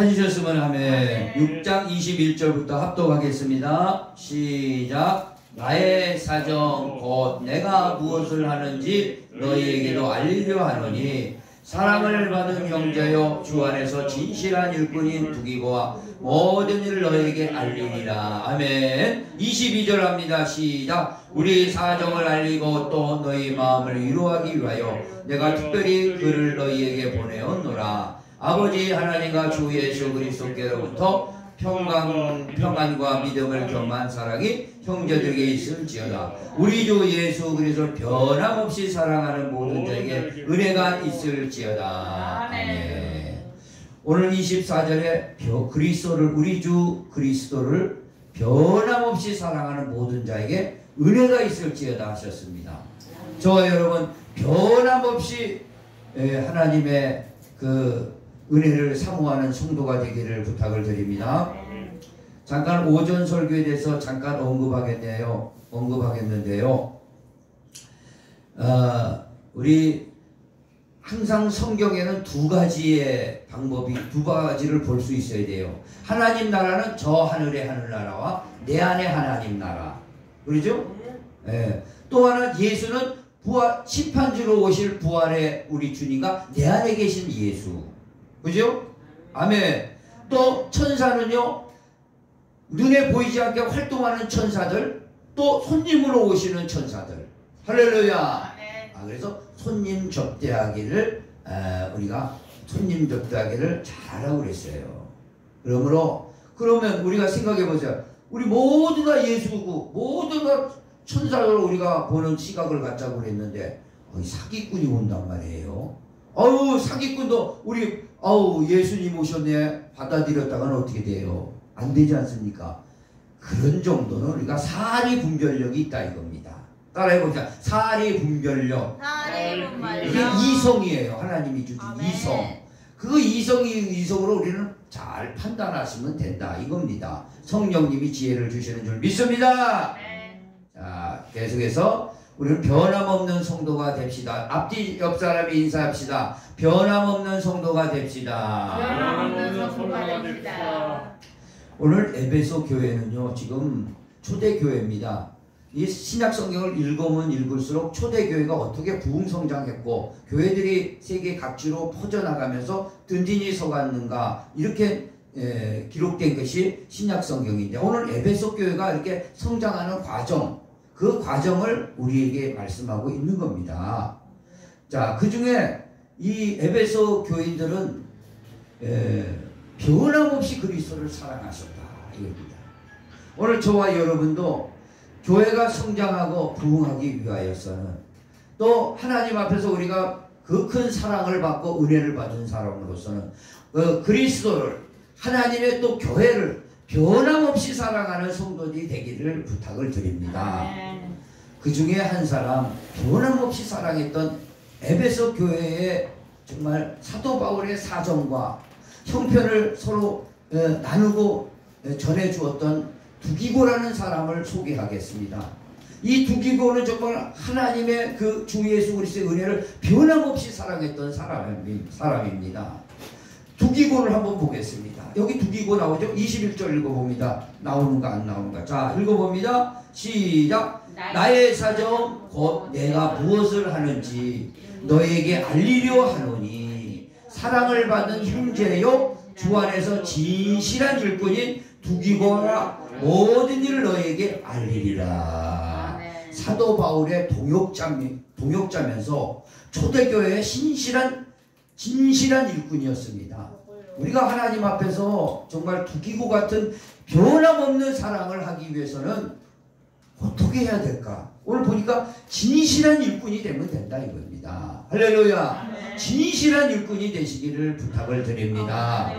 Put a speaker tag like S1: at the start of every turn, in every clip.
S1: 찾으셨으면 하면 6장 21절부터 합독하겠습니다. 시작. 나의 사정 곧 내가 무엇을 하는지 너희에게도 알리려 하노니 사랑을 받은 형제여 주 안에서 진실한 일꾼인 두기고와 모든 일을 너희에게 알리리라. 아멘. 22절 합니다. 시작. 우리 사정을 알리고 또 너희 마음을 위로하기 위하여 내가 특별히 그를 너희에게 보내었노라. 아버지 하나님과 주 예수 그리스도께로부터 평안과 믿음을 겸한 사랑이 형제들에게 있을지어다. 우리 주 예수 그리스도를 변함없이 사랑하는 모든 자에게 은혜가 있을지어다. 아멘. 오늘 24절에 우리 주 그리스도를 변함없이 사랑하는 모든 자에게 은혜가 있을지어다 하셨습니다. 저와 여러분 변함없이 하나님의 그 은혜를 사모하는 성도가 되기를 부탁을 드립니다. 잠깐 오전 설교에 대해서 잠깐 언급하겠는데요. 우리 항상 성경에는 두 가지의 방법이, 두 가지를 볼 수 있어야 돼요. 하나님 나라는 저 하늘의 하늘나라와 내 안의 하나님 나라. 그렇죠? 네. 또 하나 예수는 심판주로 오실 부활의 우리 주님과 내 안에 계신 예수. 그죠? 아멘. 또 천사는요, 눈에 보이지 않게 활동하는 천사들, 또 손님으로 오시는 천사들. 할렐루야. 그래서 손님 접대하기를 우리가 손님 접대하기를 잘하라고 그랬어요. 그러면 우리가 생각해 보세요. 우리 모두 다 예수고 모두 다 천사로 우리가 보는 시각을 갖자고 그랬는데 사기꾼이 온단 말이에요. 사기꾼도 예수님 오셨네 받아들였다가는 어떻게 돼요? 안 되지 않습니까? 그런 정도는 우리가 사리 분별력이 있다 이겁니다. 따라해보자. 사리 분별력. 이게 이성이에요. 하나님이 주신 이성. 그 이성으로 우리는 잘 판단하시면 된다 이겁니다. 성령님이 지혜를 주시는 줄 믿습니다. 자, 계속해서 우리는 변함없는 성도가 됩시다. 앞뒤 옆 사람이 인사합시다. 변함없는 성도가 됩시다.
S2: 변함없는 성도가 됩시다.
S1: 오늘 에베소 교회는요, 지금 초대교회입니다. 이 신약 성경을 읽으면 읽을수록 초대교회가 어떻게 부흥성장했고 교회들이 세계 각지로 퍼져나가면서 든든히 서갔는가 이렇게 기록된 것이 신약 성경인데, 오늘 에베소 교회가 이렇게 성장하는 과정, 그 과정을 우리에게 말씀하고 있는 겁니다. 자, 그 중에 이 에베소 교인들은 변함없이 그리스도를 사랑하셨다 이겁니다. 오늘 저와 여러분도 교회가 성장하고 부흥하기 위하여서는, 또 하나님 앞에서 우리가 그 큰 사랑을 받고 은혜를 받은 사람으로서는 그리스도를, 하나님의 또 교회를 변함없이 사랑하는 성도들이 되기를 부탁을 드립니다. 그 중에 한 사람, 변함없이 사랑했던 에베소 교회의 정말 사도 바울의 사정과 형편을 서로 나누고 전해주었던 두기고라는 사람을 소개하겠습니다. 이 두기고는 정말 하나님의 그 주 예수 그리스도의 은혜를 변함없이 사랑했던 사람입니다. 두기고를 한번 보겠습니다. 여기 두기고 나오죠? 21절 읽어봅니다. 나오는가 안 나오는가. 자, 읽어봅니다. 시작. 나의 사정 곧 내가 무엇을 하는지 너에게 알리려 하노니 사랑을 받는 형제요 주 안에서 진실한 일꾼인 두기고와 모든 일을 너에게 알리리라. 사도 바울의 동역자면서 초대교회의 진실한 일꾼이었습니다. 우리가 하나님 앞에서 정말 두기고 같은 변함없는 사랑을 하기 위해서는 어떻게 해야 될까? 오늘 보니까 진실한 일꾼이 되면 된다 이겁니다. 할렐루야. 진실한 일꾼이 되시기를 부탁을 드립니다.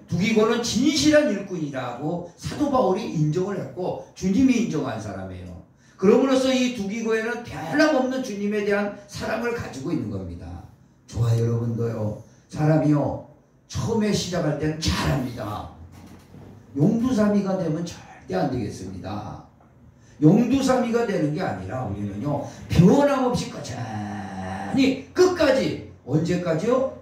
S1: 두기고는 진실한 일꾼이라고 사도 바울이 인정을 했고 주님이 인정한 사람이에요. 그러므로서 이 두기고에는 변함없는 주님에 대한 사랑을 가지고 있는 겁니다. 저와 여러분도요, 사람이요 처음에 시작할 때는 잘합니다. 용두사미가 되면 절대 안 되겠습니다. 용두사미가 되는 게 아니라 우리는요 변함없이 꾸준히 끝까지, 언제까지요?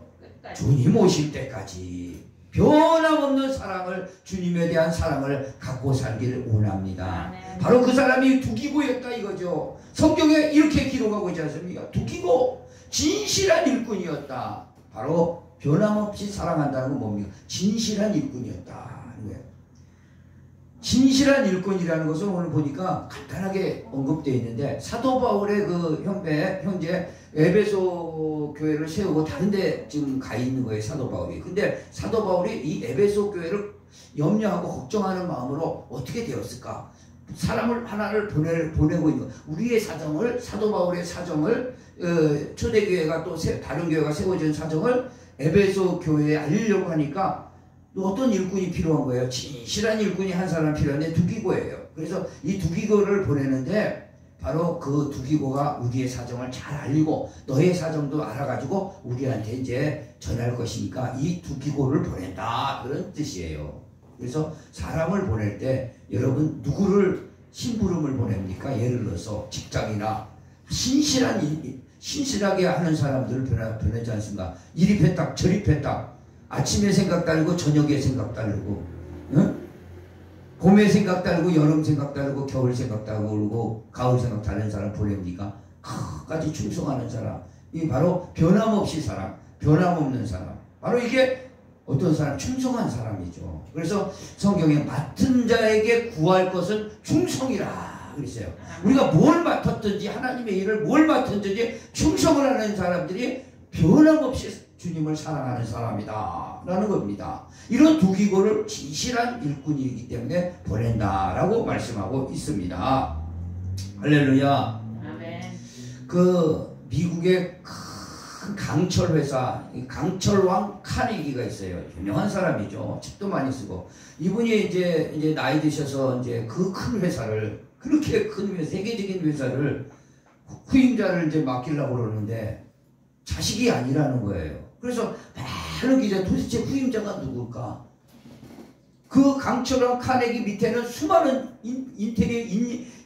S1: 주님 오실 때까지 변함없는 사랑을, 주님에 대한 사랑을 갖고 살기를 원합니다.
S2: 아멘.
S1: 바로 그 사람이 두기고였다 이거죠. 성경에 이렇게 기록하고 있지 않습니까? 두기고 진실한 일꾼이었다. 바로 변함없이 사랑한다는 건 뭡니까? 진실한 일꾼이었다. 진실한 일꾼이라는 것을 오늘 보니까 간단하게 언급되어 있는데, 사도 바울의 그 형제 에베소 교회를 세우고 다른 데 지금 가 있는 거예요, 사도 바울이. 근데 사도 바울이 이 에베소 교회를 염려하고 걱정하는 마음으로 어떻게 되었을까? 사람을 하나를 보내고 있는 거. 우리의 사정을, 사도 바울의 사정을, 초대교회가 또 다른 교회가 세워진 사정을 에베소 교회에 알리려고 하니까 또 어떤 일꾼이 필요한 거예요. 진실한 일꾼이 한 사람 필요한데 두기고예요. 그래서 이 두기고를 보내는데, 바로 그 두기고가 우리의 사정을 잘 알리고 너의 사정도 알아가지고 우리한테 이제 전할 것이니까 이 두기고를 보낸다, 그런 뜻이에요. 그래서 사람을 보낼 때 여러분 누구를 심부름을 보냅니까? 예를 들어서 직장이나 신실하게 하는 사람들을 보내지 않습니까? 이리 패딱 저리 패딱, 아침에 생각 다르고 저녁에 생각 다르고, 응? 봄에 생각 다르고 여름 생각 다르고 겨울 생각 다르고 가을 생각 다른 사람 보냅니까? 끝까지 충성하는 사람, 이 바로 변함없이 사람, 변함없는 사람, 바로 이게 어떤 사람? 충성한 사람이죠. 그래서 성경에 맡은 자에게 구할 것은 충성이라 그랬어요. 우리가 뭘 맡았든지, 하나님의 일을 뭘 맡았든지 충성을 하는 사람들이 변함없이 주님을 사랑하는 사람이다 라는 겁니다. 이런 두기고를 진실한 일꾼이기 때문에 보낸다라고 말씀하고 있습니다. 할렐루야.
S2: 아멘.
S1: 그 미국의 큰 강철 회사, 강철왕 카네기가 있어요. 유명한 사람이죠. 책도 많이 쓰고. 이분이 이제 나이 드셔서 이제 그 큰 회사를, 그렇게 큰 회사, 세계적인 회사를 후임자를 이제 맡기려고 그러는데 자식이 아니라는 거예요. 그래서 많은 기자, 도대체 후임자가 누굴까? 그 강철왕 카네기 밑에는 수많은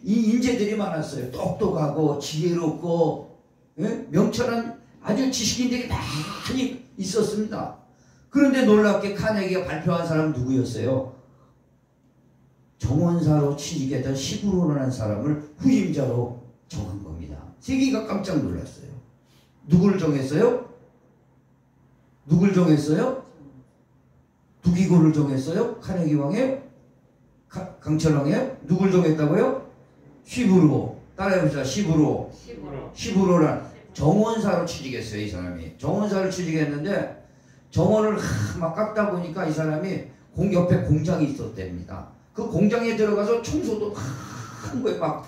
S1: 인재들이 많았어요. 똑똑하고 지혜롭고, 예? 명철한 아주 지식인들이 많이 있었습니다. 그런데 놀랍게 카네기가 발표한 사람은 누구였어요? 정원사로 취직했던 시부로라는 사람을 후임자로 정한 겁니다. 세계가 깜짝 놀랐어요. 누구를 정했어요? 누굴 정했어요? 두기고를 정했어요? 카네기 왕이에요? 강철왕이에요? 누굴 정했다고요? 시부로. 따라해보시다. 시부로란 정원사로 취직했어요. 이 사람이 정원사로 취직했는데, 정원을 막 깎다 보니까 이 사람이 옆에 공장이 있었답니다. 그 공장에 들어가서 청소도 한 거에 막,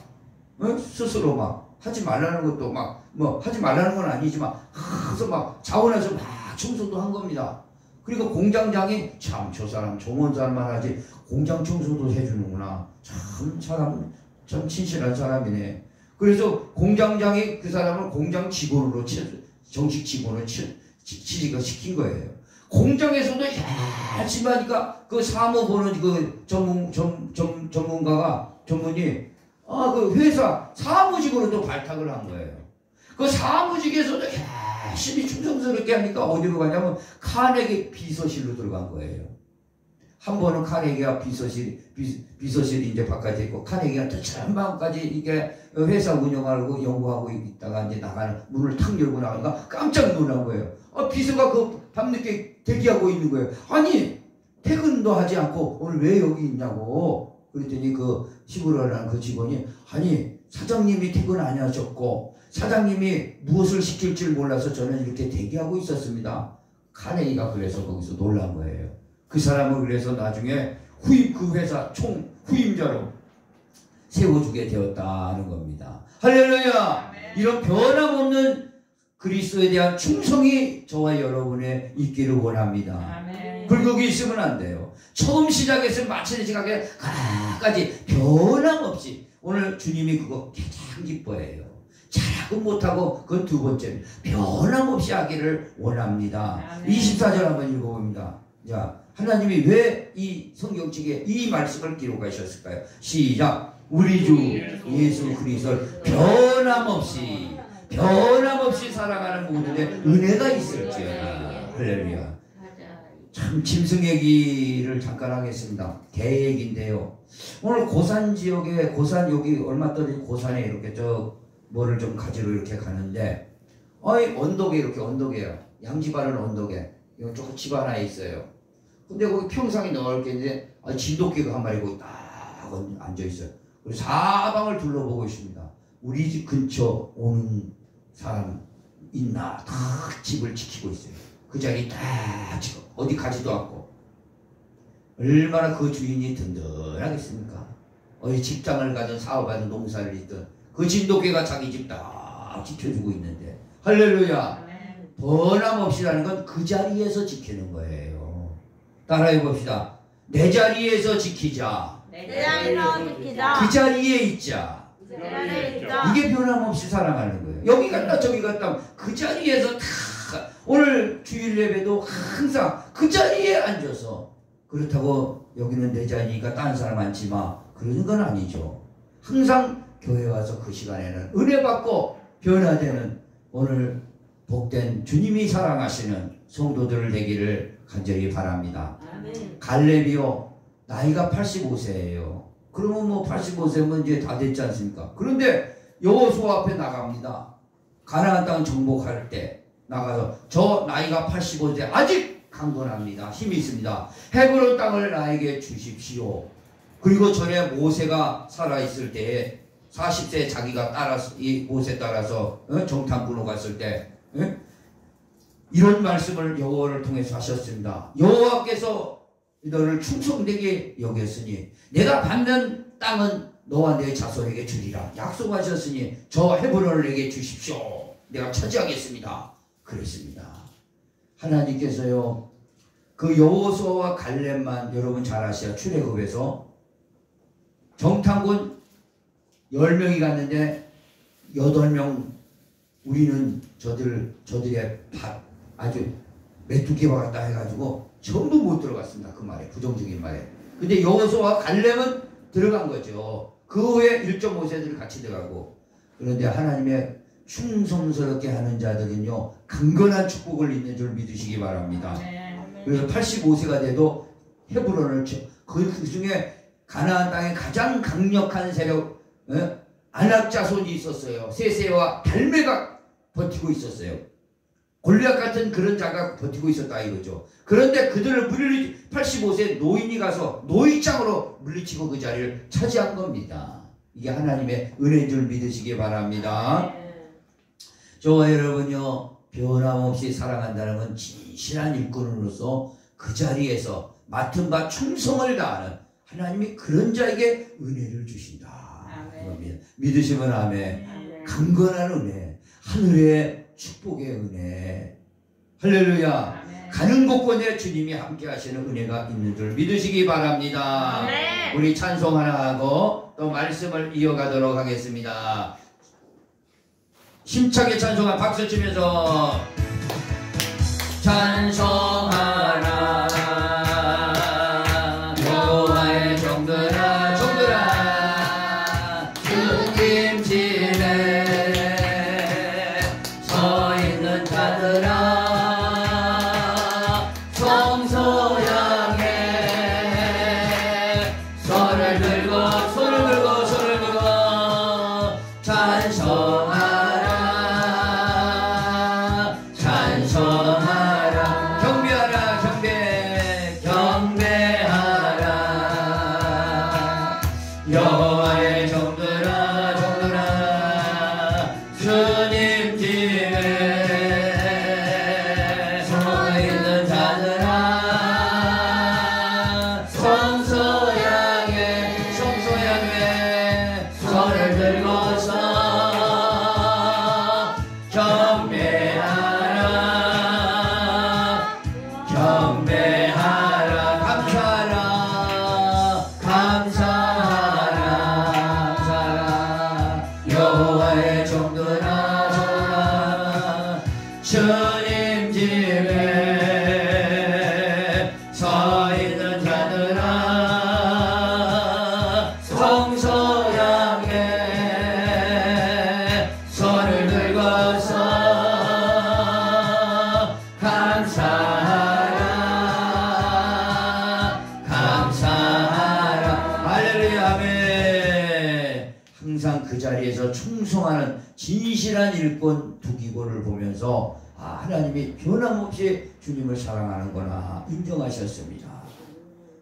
S1: 스스로 막 하지 말라는 것도 막, 하지 말라는 건 아니지만 그래서 막 자원해서 막 청소도 한 겁니다. 그리고 공장장이 참 저 사람 정원사만 하지 공장 청소도 해주는구나. 참 친실한 사람이네. 그래서 공장장이 그 사람을 공장 직원으로 정식 직원을 취직을 시킨 거예요. 공장에서도 열심히 하니까 그 사무 보는 그 전문이 그 회사 사무직으로 또 발탁을 한 거예요. 그 사무직에서도 열심히 충성스럽게 하니까 어디로 가냐면 카네기 비서실로 들어간 거예요. 한 번은 카네기가 비서실이 이제 바깥에 있고, 카네기가 또 전방까지 이게 회사 운영하고 연구하고 있다가 이제 나가는 문을 탁 열고 나가니까 깜짝 놀란 거예요. 비서가 그 밤늦게 대기하고 있는 거예요. 아니 퇴근도 하지 않고 오늘 왜 여기 있냐고. 그랬더니 그 시부로라는 그 직원이, 아니 사장님이 퇴근 안 하셨고 사장님이 무엇을 시킬 줄 몰라서 저는 이렇게 대기하고 있었습니다. 카네기가 그래서 거기서 놀란 거예요. 그 사람을 그래서 나중에 그 회사 총 후임자로 세워주게 되었다는 겁니다. 할렐루야. 이런 변함없는 그리스도에 대한 충성이 저와 여러분의 있기를 원합니다. 굴곡이 있으면 안 돼요. 처음 시작에서 마치는 시간까지 변함없이, 오늘 주님이 그거 가장 기뻐해요. 잘하고 못하고 그건 두 번째입니다. 변함없이 하기를 원합니다. 24절 한번 읽어봅니다. 자, 하나님이 왜 이 성경책에 이 말씀을 기록하셨을까요? 시작. 우리 주 예수 그리스도를 변함없이 사랑하는 모두의 은혜가 있을지어다. 할렐루야. 참 짐승 얘기를 잠깐 하겠습니다. 개 얘기인데요. 오늘 고산 지역에 고산 여기 얼마 떨어진 고산에 이렇게 저 뭐를 좀 가지러 이렇게 가는데 언덕에 이렇게 언덕이에요. 양지바른 언덕에 여기 조금 집 하나에 있어요. 근데 거기 평상이 넓게 있는데 진돗개가 한 마리 거기 딱 앉아 있어요. 그리고 사방을 둘러보고 있습니다. 우리 집 근처 오는 사람 있나 딱 집을 지키고 있어요. 그 자리 딱 지금 어디 가지도 않고 얼마나 그 주인이 든든하겠습니까? 어디 직장을 가든 사업하든 농사를 짓든 그 진돗개가 자기 집 딱 지켜주고 있는데 할렐루야. 변함없이라는 건 그 자리에서 지키는 거예요. 따라해 봅시다. 내 자리에서 지키자.
S2: 내 자리에서 지키자.
S1: 그 자리에 있자.
S2: 그 자리에 있자.
S1: 이게 변함없이 살아가는 거예요. 여기 갔다 저기 갔다 그 자리에서 다 오늘 주일 예배도 항상 그 자리에 앉아서 그렇다고 여기는 내 자리니까 다른 사람 앉지 마 그러는 건 아니죠. 항상 교회 와서 그 시간에는 은혜 받고 변화되는 오늘 복된 주님이 사랑하시는 성도들 되기를 간절히 바랍니다.
S2: 아멘.
S1: 갈렙이요 나이가 85세예요. 그러면 뭐 85세면 이제 다 됐지 않습니까? 그런데 여호수아 앞에 나갑니다. 가나안 땅 정복할 때 나가서 저 나이가 85세 아직 강건합니다. 힘이 있습니다. 헤브론 땅을 나에게 주십시오. 그리고 전에 모세가 살아있을 때에 40세 자기가 따라서 이 모세 따라서 정탐꾼으로 갔을 때 이런 말씀을 여호와를 통해서 하셨습니다. 여호와께서 너를 충성되게 여겼으니 내가 받는 땅은 너와 내 자손에게 주리라 약속하셨으니 저 헤브론을 내게 주십시오. 내가 차지하겠습니다. 그랬습니다. 하나님께서요 그 여호수아와 갈렙만 여러분 잘 아시죠? 출애굽에서 정탐꾼 10명이 갔는데 8명 우리는 저들의 아주 메뚜기와 같다 해가지고 전부 못 들어갔습니다. 그 말에 부정적인 말에. 근데 여호수아와 갈렙은 들어간 거죠. 그 후에 1.5세들 같이 들어가고. 그런데 하나님의 충성스럽게 하는 자들은요 강건한 축복을 있는 줄 믿으시기 바랍니다. 그래서 85세가 돼도 헤브론을 그 중에 가나안 땅에 가장 강력한 세력 아낙 자손이 있었어요. 세세와 달메가 버티고 있었어요. 골리앗 같은 그런 자가 버티고 있었다 이거죠. 그런데 그들을 85세 노인이 가서 노이장으로 물리치고 그 자리를 차지한 겁니다. 이게 하나님의 은혜인 줄 믿으시기 바랍니다. 저와 여러분요 변함없이 살아간다는 건 진실한 일꾼으로서 그 자리에서 맡은 바 충성을 다하는 하나님이 그런 자에게 은혜를 주신다. 믿으시면 아멘. 강건한 은혜, 하늘의 축복의 은혜. 할렐루야. 가는 곳곳에 주님이 함께 하시는 은혜가 있는 줄 믿으시기 바랍니다. 우리 찬송 하나 하고 또 말씀을 이어가도록 하겠습니다. 힘차게 찬송한 박수 치면서 찬송하라 여호와의 종들아 종들아 주님 집에 서 있는 자들아 성소 향해 손을 들고 찬송하라 찬송하라 경배하라 경배하라 여호와의 종들아 종들아 주님 집에 서 있는 자들아 성소 향해 손을 들고서 경배하라 경배하라 감사하라 감사하라 여호와의 종들아 주님 집에 서 있는 자들아 성소 향해 손을 들고서 감사하라 대해서 충성하는 진실한 일꾼 두기고를 보면서 하나님이 변함없이 주님을 사랑하는구나 인정하셨습니다.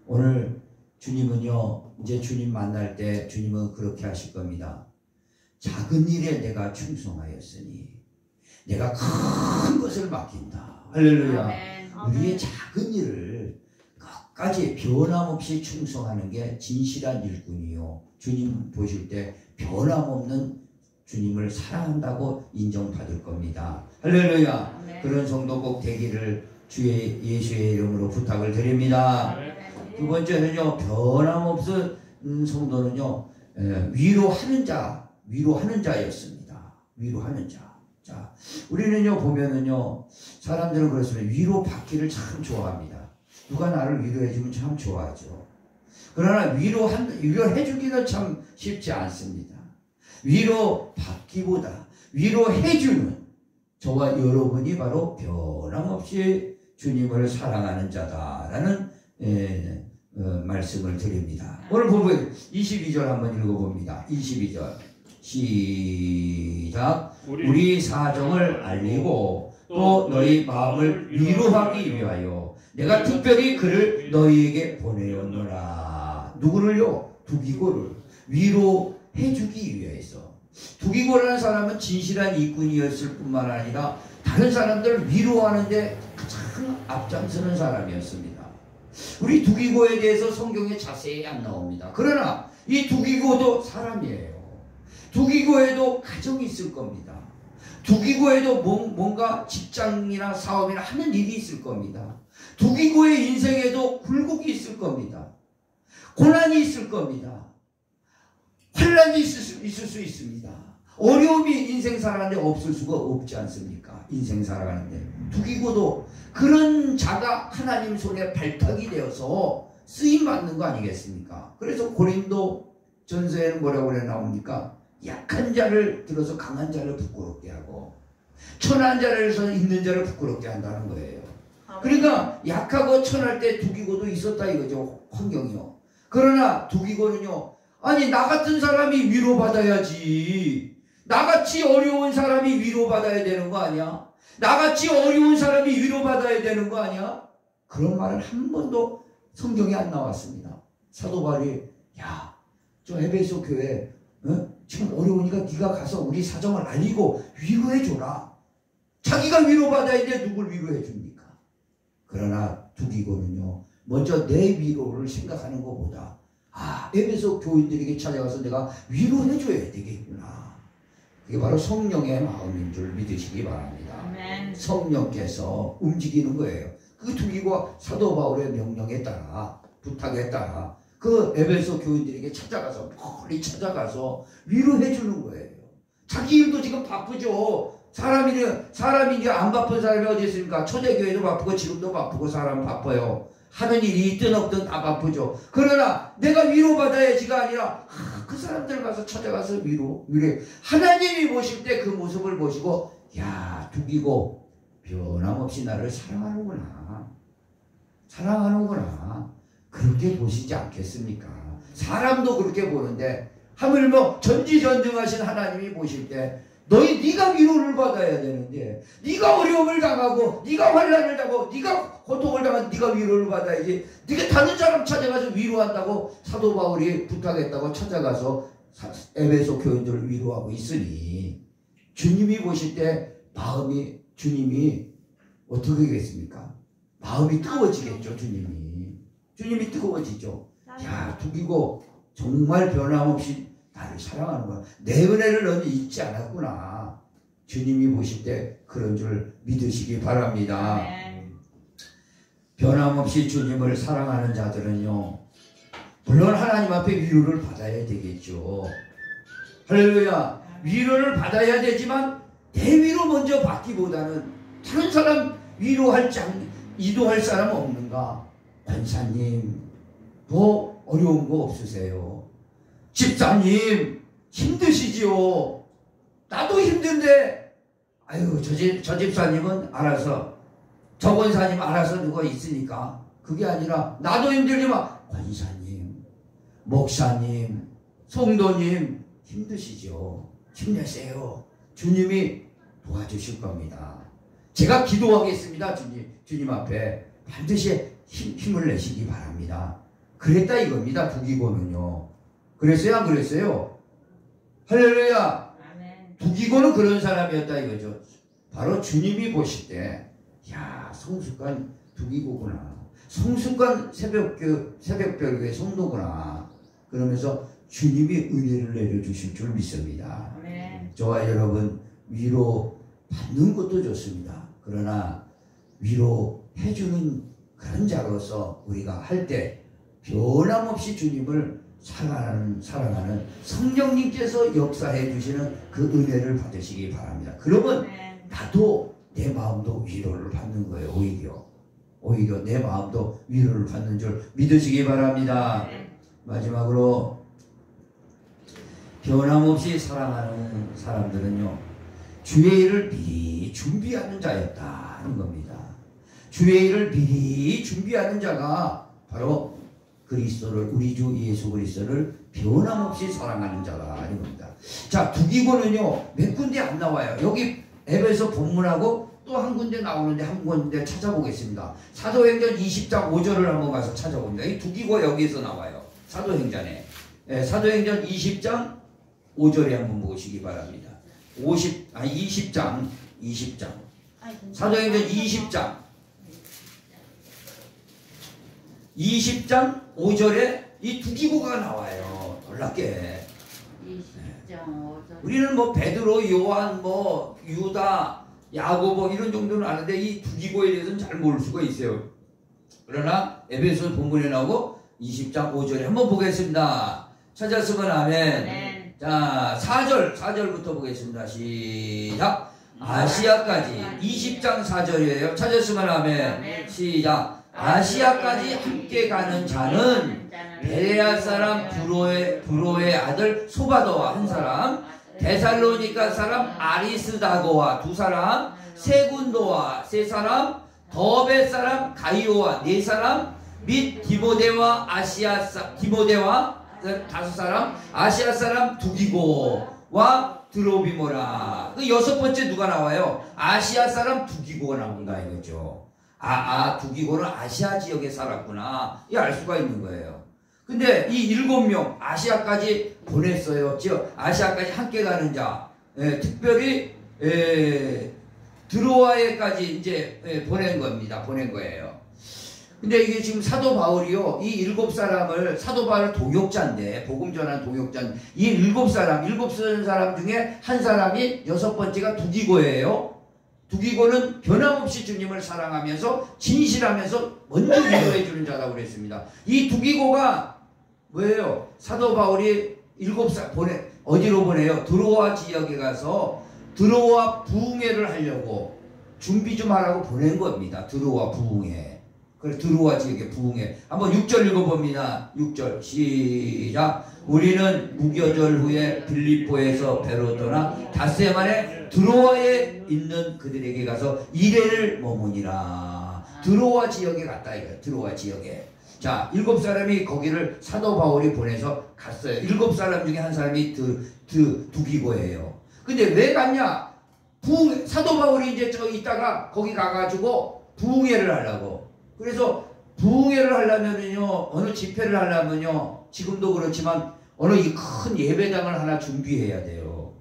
S1: 오늘 주님은요, 이제 주님 만날 때 주님은 그렇게 하실 겁니다. 작은 일에 내가 충성하였으니 내가 큰 것을 맡긴다. 할렐루야.
S2: 아멘.
S1: 우리의 작은 일을 끝까지 변함없이 충성하는 게 진실한 일꾼이요. 주님 보실 때 변함없는 주님을 사랑한다고 인정받을 겁니다. 할렐루야.
S2: 아멘.
S1: 그런 성도 꼭 되기를 주의 예수의 이름으로 부탁을 드립니다. 두 번째는요, 변함없은 성도는요, 위로하는 자였습니다. 위로하는 자. 자, 우리는요, 보면은요, 사람들은 그렇습니다. 위로받기를 참 좋아합니다. 누가 나를 위로해주면 참 좋아하죠. 그러나 위로해주기는 참 쉽지 않습니다. 위로받기보다 위로해주는 저와 여러분이 바로 변함없이 주님을 사랑하는 자다라는 말씀을 드립니다. 오늘 본문 22절 한번 읽어봅니다. 22절 시작. 우리 사정을 알리고 또 너희 마음을 위로하기 위하여 내가 특별히 그를 너희에게 보내었노라. 누구를요? 두기고를 위로해주기 위해서. 두기고라는 사람은 진실한 일꾼이었을 뿐만 아니라 다른 사람들을 위로하는데 가장 앞장서는 사람이었습니다. 우리 두기고에 대해서 성경에 자세히 안 나옵니다. 그러나 이 두기고도 사람이에요. 두기고에도 가정이 있을 겁니다. 두기고에도 뭔가 직장이나 사업이나 하는 일이 있을 겁니다. 두기고의 인생에도 굴곡이 있을 겁니다. 고난이 있을 겁니다. 환란이 있을 수 있습니다. 어려움이 인생 살아가는데 없을 수가 없지 않습니까? 인생 살아가는데. 두기고도 그런 자가 하나님 손에 발탁이 되어서 쓰임받는 거 아니겠습니까? 그래서 고린도 전서에는 뭐라고 그래 나옵니까? 약한 자를 들어서 강한 자를 부끄럽게 하고 천한 자를 들어서 있는 자를 부끄럽게 한다는 거예요. 그러니까 약하고 천할 때 두기고도 있었다 이거죠. 환경이요. 그러나 두기고는요, 아니 나 같은 사람이 위로받아야지. 나같이 어려운 사람이 위로받아야 되는 거 아니야? 나같이 어려운 사람이 위로받아야 되는 거 아니야? 그런 말은 한 번도 성경에 안 나왔습니다. 사도 바울이 야, 저 에베소 교회 지금 어려우니까 네가 가서 우리 사정을 알리고 위로해줘라. 자기가 위로받아야 돼 누굴 위로해줍니까? 그러나 두기고는요, 먼저 내 위로를 생각하는 것보다 에베소 교인들에게 찾아가서 내가 위로해줘야 되겠구나. 그게 바로 성령의 마음인 줄 믿으시기 바랍니다.
S2: 아멘.
S1: 성령께서 움직이는 거예요. 그 두기고 사도 바울의 명령에 따라, 부탁에 따라 그 에베소 교인들에게 찾아가서 멀리 찾아가서 위로해주는 거예요. 자기 일도 지금 바쁘죠. 사람이 안 바쁜 사람이 어디 있습니까? 초대교회도 바쁘고 지금도 바쁘고 사람 바빠요. 하는 일이 있든 없든 다 바쁘죠. 그러나 내가 위로받아야지가 아니라 그 사람들 가서 찾아가서 위로해. 하나님이 보실 때 그 모습을 보시고 야, 두기고 변함없이 나를 사랑하는구나. 그렇게 보시지 않겠습니까? 사람도 그렇게 보는데 하물며 전지전능하신 하나님이 보실 때 네가 위로를 받아야 되는데 네가 어려움을 당하고 네가 환난을 당하고 네가 고통을 당하고 네가 위로를 받아야지. 네가 다른 사람 찾아가서 위로한다고 사도 바울이 부탁했다고 찾아가서 에베소 교인들을 위로하고 있으니 주님이 보실 때 주님이 어떻게 하겠습니까? 마음이 뜨거워지겠죠. 주님이 뜨거워지죠. 야, 두기고 정말 변함없이 나를 사랑하는 거야. 내 은혜를 너는 잊지 않았구나. 주님이 보실 때 그런 줄 믿으시기 바랍니다.
S2: 아멘.
S1: 변함없이 주님을 사랑하는 자들은요, 물론 하나님 앞에 위로를 받아야 되겠죠. 할렐루야. 위로를 받아야 되지만 내 위로 먼저 받기보다는 다른 사람 이도할 사람 없는가? 권사님, 뭐 어려운 거 없으세요? 집사님, 힘드시지요? 나도 힘든데, 아유, 저 집사님은 알아서, 저 권사님 알아서 누가 있으니까. 그게 아니라, 나도 힘들지만, 권사님, 목사님, 성도님, 힘드시죠? 힘내세요. 주님이 도와주실 겁니다. 제가 기도하겠습니다. 주님 앞에 반드시 힘을 내시기 바랍니다. 그랬다 이겁니다. 두기고는요. 그랬어요? 안 그랬어요? 할렐루야. 두기고는 그런 사람이었다 이거죠. 바로 주님이 보실 때, 야, 성숙한 두기고구나. 성숙한 새벽별교의 성도구나. 그러면서 주님이 은혜를 내려주실 줄 믿습니다. 저와 여러분, 위로 받는 것도 좋습니다. 그러나 위로해주는 그런 자로서 우리가 할 때 변함없이 주님을 사랑하는 성령님께서 역사해 주시는 그 은혜를 받으시기 바랍니다. 그러면 나도 내 마음도 위로를 받는 거예요. 오히려 내 마음도 위로를 받는 줄 믿으시기 바랍니다. 마지막으로 변함없이 사랑하는 사람들은요, 주의 일을 미리 준비하는 자였다는 겁니다. 주의 일을 미리 준비하는 자가 바로 그리스도를, 우리 주 예수 그리스도를 변함없이 사랑하는 자라는 겁니다. 자, 두기고는요 몇 군데 안 나와요. 여기 에베소 본문하고 또 한 군데 나오는데 한 군데 찾아보겠습니다. 사도행전 20장 5절을 한번 가서 찾아봅니다. 이 두기고 여기에서 나와요. 사도행전에. 사도행전 20장 5절에 한번 보시기 바랍니다. 20장. 사도행전 20장 5절에 이 두기고가 나와요. 놀랍게.
S2: 20장 5절.
S1: 우리는 뭐 베드로, 요한, 뭐 유다, 야고보 이런 정도는 아는데 이 두기고에 대해서는 잘 모를 수가 있어요. 그러나 에베소 본문에 나오고 20장 5절에 한번 보겠습니다. 찾았으면 아멘. 자, 4절부터 보겠습니다. 시작. 아시아까지 20장 4절이에요. 찾았으면 아멘. 시작. 아시아까지 함께 가는 자는 베레아 사람 브로의 아들 소바도와 한 사람, 데살로니가 사람 아리스다고와 두 사람, 세군도와 세 사람, 더베 사람 가이오와 네 사람, 및 디모데와 다섯 사람, 아시아 사람 두기고와 드로비모라. 그 여섯 번째 누가 나와요? 아시아 사람 두기고가 나온다 이거죠. 두기고는 아시아 지역에 살았구나. 이 알 수가 있는 거예요. 근데 이 7명 아시아까지 보냈어요. 즉 아시아까지 함께 가는 자, 특별히 드로아에까지 이제 보낸 거예요. 근데 이게 지금 사도 바울이요, 이 7사람을, 사도 바울 동역자인데, 복음 전한 동역자인데, 이 7사람 중에 한 사람이 여섯 번째가 두기고예요. 두기고는 변함없이 주님을 사랑하면서 진실하면서 먼저 위로해 주는 자라고 그랬습니다. 이 두기고가 뭐예요? 사도 바울이 7살 어디로 보내요? 드로아 지역에 가서 드로아 부흥회를 하려고 준비 좀 하라고 보낸 겁니다. 드로아 부흥회. 그래, 드로아 지역의 부흥회. 한번 6절 읽어봅니다. 6절 시작. 우리는 무교절 후에 빌립보에서 배로 떠나 닷새 만에 드로아에 있는 그들에게 가서 이레를 머무니라. 드로아 지역에 갔다 이거예요. 드로아 지역에. 자, 7사람이 거기를 사도 바울이 보내서 갔어요. 7사람 중에 한 사람이 두기고예요. 근데 왜 갔냐? 사도 바울이 이제 있다가 거기 가가지고 부흥회를 하려고. 그래서 부흥회를 하려면요, 어느 집회를 하려면요, 지금도 그렇지만 어느 큰 예배당을 하나 준비해야 돼요.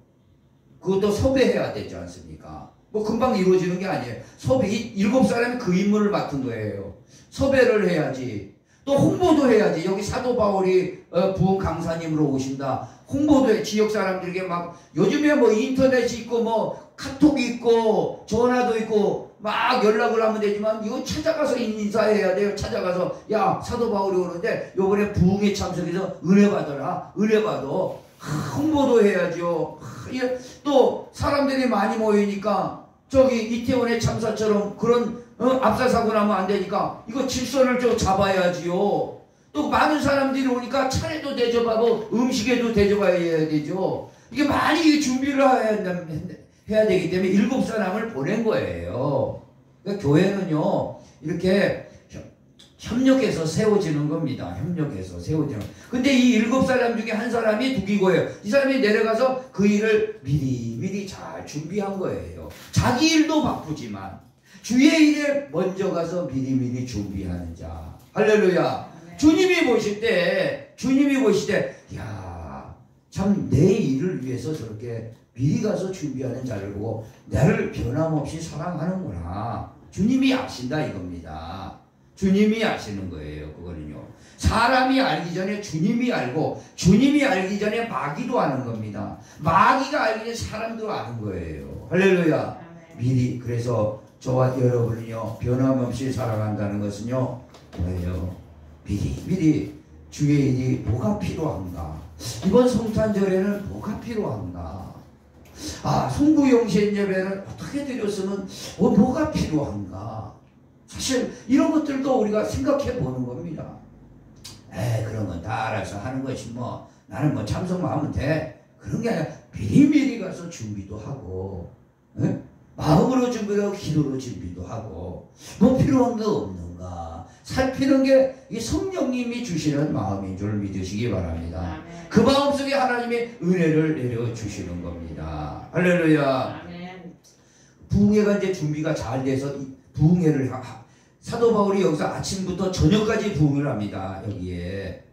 S1: 그것도 섭외해야 되지 않습니까? 뭐 금방 이루어지는 게 아니에요. 7사람이 그 임무를 맡은 거예요. 섭외를 해야지. 또 홍보도 해야지. 여기 사도 바울이 부흥 강사님으로 오신다. 홍보도 해. 지역 사람들에게 막, 요즘에 뭐 인터넷이 있고 뭐 카톡이 있고 전화도 있고 막 연락을 하면 되지만 이거 찾아가서 인사해야 돼요. 찾아가서, 야, 사도 바울이 오는데 요번에 부흥에 참석해서 은혜 받아라. 은혜 받아. 홍보도 해야죠. 또 사람들이 많이 모이니까 저기 이태원의 참사처럼 그런 압사 사고 나면 안 되니까 이거 질서를 좀 잡아야지요. 또 많은 사람들이 오니까 차례도 대접하고 음식에도 대접해야 되죠. 이게 많이 준비를 해야 되기 때문에 7사람을 보낸 거예요. 그러니까 교회는요, 이렇게 협력해서 세워지는 겁니다. 협력해서 세워지는. 근데 이 7사람 중에 한 사람이 두기고예요. 이 사람이 내려가서 그 일을 미리 잘 준비한 거예요. 자기 일도 바쁘지만 주의 일에 먼저 가서 미리 준비하는 자. 할렐루야. 주님이 보실 때 야, 참 내 일을 위해서 저렇게 미리 가서 준비하는 자를 보고 나를 변함없이 사랑하는구나. 주님이 아신다 이겁니다. 주님이 아시는 거예요. 그거는요. 사람이 알기 전에 주님이 알고 주님이 알기 전에 마귀도 아는 겁니다. 마귀가 알기 전에 사람도 아는 거예요. 할렐루야. 미리. 그래서 저와 여러분은요 변함없이 살아간다는 것은요 뭐예요? 미리 주의 일이 뭐가 필요한가? 이번 성탄절에는 뭐가 필요한가? 송구영신 예배는 어떻게 드렸으면 뭐가 필요한가? 사실 이런 것들도 우리가 생각해 보는 겁니다. 그런 건 다 알아서 하는 것이 나는 참석만 하면 돼. 그런 게 아니라 미리 가서 준비도 하고 마음으로 준비도 하고 기도로 준비도 하고 필요한 거 없는가 살피는 게 이 성령님이 주시는 마음인 줄 믿으시기 바랍니다. 아멘. 그 마음속에 하나님이 은혜를 내려주시는 겁니다. 할렐루야. 아멘. 부흥회가 이제 준비가 잘 돼서 부흥회를 사도 바울이 여기서 아침부터 저녁까지 부흥을 합니다. 여기에.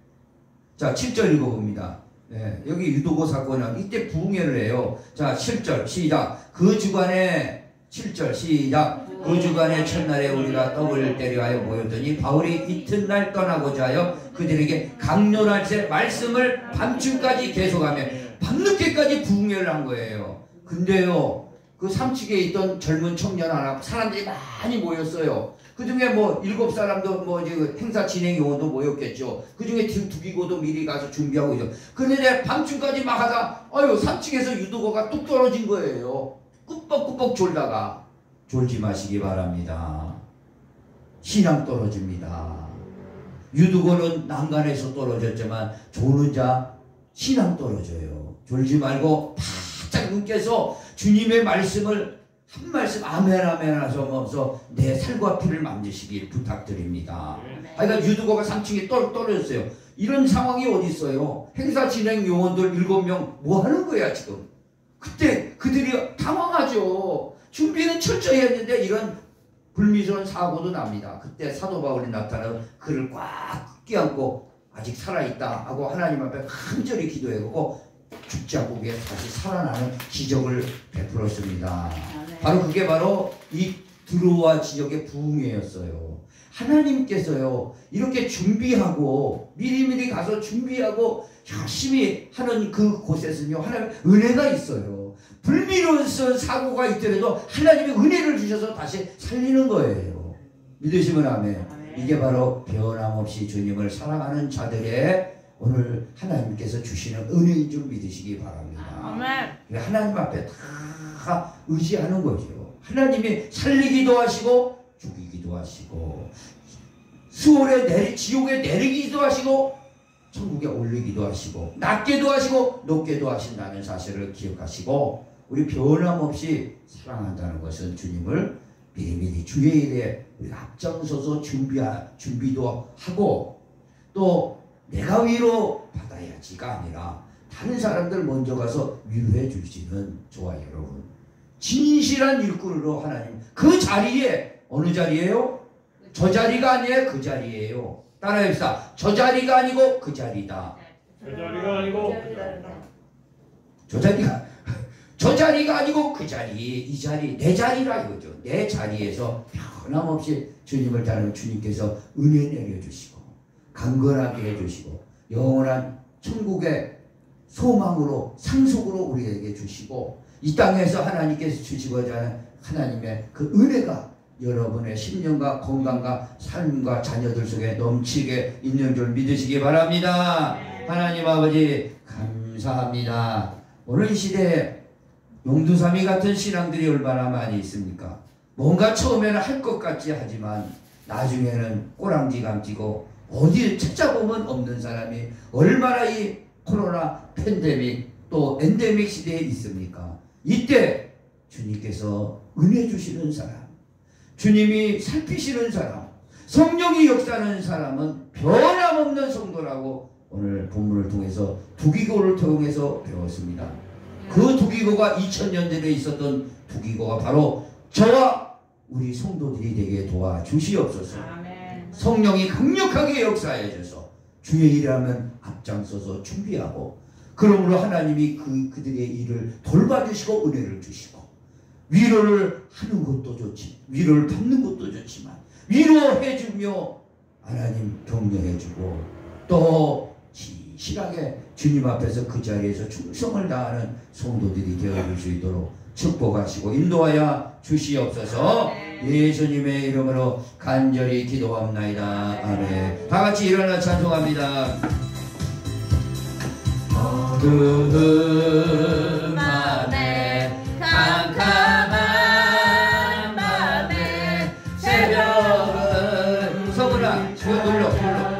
S1: 자, 7절 읽어봅니다. 네, 여기 유도고 사건은 이때 부흥회를 해요. 자, 7절 시작. 그 주간에 7절 시작. 그 주간에 첫날에 우리가 떡을 때려하여 모였더니 바울이 이튿날 떠나고자 하여 그들에게 강론할새 말씀을 밤중까지 계속하며 밤늦게까지 부흥회를 한 거예요. 근데요 그 삼측에 있던 젊은 청년 하나 사람들이 많이 모였어요. 그 중에 7사람도 이제 행사 진행 요원도 모였겠죠. 그 중에 두기고도 미리 가서 준비하고 있죠. 그런데 밤중까지 막 하다 삼층에서 유도고가 뚝 떨어진 거예요. 꾸벅꾸벅 졸다가. 졸지 마시기 바랍니다. 신앙 떨어집니다. 유두고는 난간에서 떨어졌지만 조는 자 신앙 떨어져요. 졸지 말고 바짝 눈 깨서 주님의 말씀을 한 말씀 아멘 하셔서 내 살과 피를 만드시길 부탁드립니다. 그러니까 유두고가 3층에 떨어졌어요. 이런 상황이 어디 있어요? 행사 진행 요원들 7명 뭐 하는 거야 지금? 그때 그들이 당황하죠. 준비는 철저히 했는데 이런 불미스러운 사고도 납니다. 그때 사도 바울이 나타나서 그를 꽉 껴안고 아직 살아있다 하고 하나님 앞에 간절히 기도해보고 죽지 않고 그게 다시 살아나는 기적을 베풀었습니다. 바로 그게 바로 이 드로아 지역의 부흥회였어요. 하나님께서요 이렇게 준비하고 미리 가서 준비하고 열심히 하는 그 곳에서는요 하나님 은혜가 있어요. 불미로운 사고가 있더라도 하나님이 은혜를 주셔서 다시 살리는 거예요. 믿으시면 아멘. 이게 바로 변함없이 주님을 사랑하는 자들의 오늘 하나님께서 주시는 은혜인 줄 믿으시기 바랍니다. 아멘. 하나님 앞에 다 의지하는 거죠. 하나님이 살리기도 하시고 죽이기도 하시고 지옥에 내리기도 하시고 천국에 올리기도 하시고 낮게도 하시고 높게도 하신다는 사실을 기억하시고 우리 변함없이 사랑한다는 것은 주님을 미리 주의 일에 우리가 앞장서서 준비도 하고 또 내가 위로 받아야지가 아니라 다른 사람들 먼저 가서 위로해 주시는 저와 여러분 진실한 일꾼으로 하나님 그 자리에 어느 자리예요? 저 자리가 아니에요. 그 자리예요. 따라합시다. 저 자리가 아니고 그 자리다.
S3: 저 자리가 아니고
S1: 저 자리가 아니고 그 자리, 이 자리, 내 자리라 이거죠. 내 자리에서 변함없이 주님을 따르는 주님께서 은혜 내려주시고 강건하게 해주시고 영원한 천국의 소망으로 상속으로 우리에게 주시고 이 땅에서 하나님께서 주시고자 하는 하나님의 그 은혜가 여러분의 심령과 건강과 삶과 자녀들 속에 넘치게 있는 줄 믿으시기 바랍니다. 하나님 아버지 감사합니다. 오늘 이 시대에 용두사미 같은 신앙들이 얼마나 많이 있습니까? 뭔가 처음에는 할 것 같지 하지만 나중에는 꼬랑지 감지고 어디 찾아보면 없는 사람이 얼마나 이 코로나 팬데믹 또 엔데믹 시대에 있습니까? 이때 주님께서 은혜 주시는 사람, 주님이 살피시는 사람, 성령이 역사하는 사람은 변함없는 성도라고 오늘 본문을 통해서 두기고를 통해서 배웠습니다. 그 두기고가 2000년 전에 있었던 두기고가 바로 저와 우리 성도들이 되게 도와주시옵소서.
S2: 아멘.
S1: 성령이 강력하게 역사해 줘서 주의 일하면 앞장서서 준비하고, 그러므로 하나님이 그들의 일을 돌봐주시고 은혜를 주시고, 위로를 하는 것도 좋지, 위로를 받는 것도 좋지만 위로해주며 하나님 격려해주고 또 진실하게 주님 앞에서 그 자리에서 충성을 다하는 성도들이 되어줄 수 있도록 축복하시고 인도하여 주시옵소서. 예수님의 이름으로 간절히 기도합나이다. 아멘. 다 같이 일어나 찬송합니다. 어두운 밤에 캄캄한 밤에 새벽은 서구나 눌러